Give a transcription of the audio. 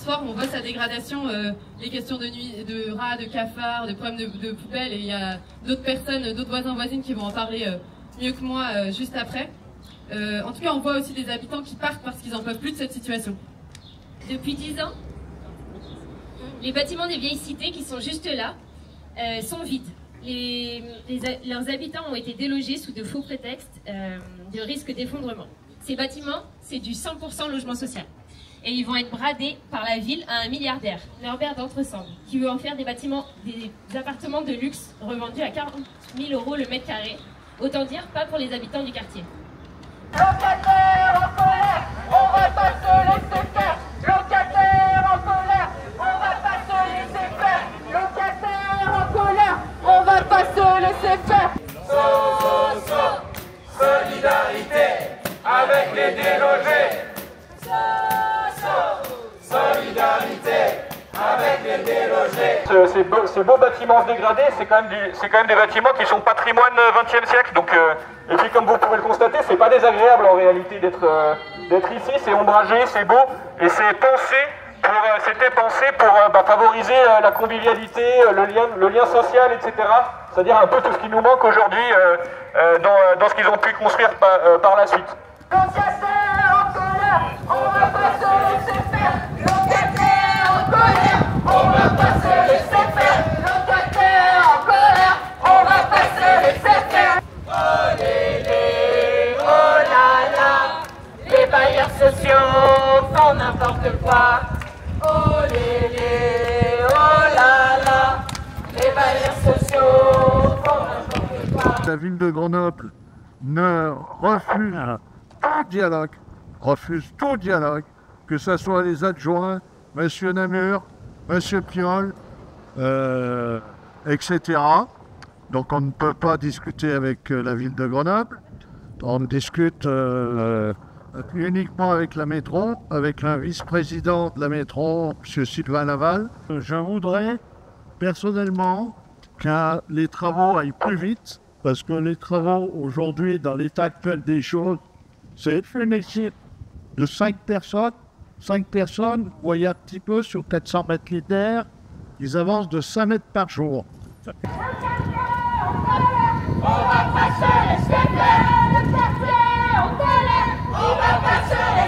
transforme, on voit sa dégradation, les questions de nuit, de rats, de cafards, de problèmes de poubelles, et il y a d'autres personnes, d'autres voisins, voisines qui vont en parler mieux que moi juste après. En tout cas, on voit aussi des habitants qui partent parce qu'ils n'en peuvent plus de cette situation. Depuis 10 ans, les bâtiments des vieilles cités qui sont juste là sont vides. Leurs habitants ont été délogés sous de faux prétextes de risque d'effondrement. Ces bâtiments, c'est du 100% logement social. Et ils vont être bradés par la ville à un milliardaire, Norbert d'Entresandre, qui veut en faire des appartements de luxe revendus à 40 000 € le mètre carré. Autant dire, pas pour les habitants du quartier. Locataires en colère, on va pas se laisser faire. Locataires en colère, on va pas se laisser faire. Locataires en colère, on va pas se laisser faire. Solidarité avec les délogés. Solidarité avec les délogés. Ces beaux bâtiments dégradés, c'est quand même des bâtiments qui sont patrimoine XXe siècle. Donc, et puis comme vous pouvez le constater, c'est pas désagréable en réalité d'être ici. C'est ombragé, c'est beau, et c'était pensé pour favoriser la convivialité, le lien social, etc. C'est-à-dire un peu tout ce qui nous manque aujourd'hui dans ce qu'ils ont pu construire par la suite. Locataires en colère, on va pas se laisser faire. Locataires en colère, on va pas se laisser faire. Locataires en colère, on va pas se laisser faire. Oh lélé, oh là là, les bailleurs sociaux font n'importe quoi. Oh lélé, oh là là, les bailleurs sociaux font n'importe quoi. La ville de Grenoble refuse tout dialogue, que ce soit les adjoints, M. Namur, M. Piolle, etc. Donc on ne peut pas discuter avec la ville de Grenoble. On discute uniquement avec la métro, avec un vice-président de la métro, M. Sylvain Laval. Je voudrais personnellement que les travaux aillent plus vite, parce que les travaux aujourd'hui, dans l'état actuel des choses, c'est une équipe de 5 personnes. 5 personnes, vous voyez un petit peu sur 400 mètres linéaires, ils avancent de 5 mètres par jour. On va pas se laisser faire. Le quartier en colère, on va pas se laisser faire.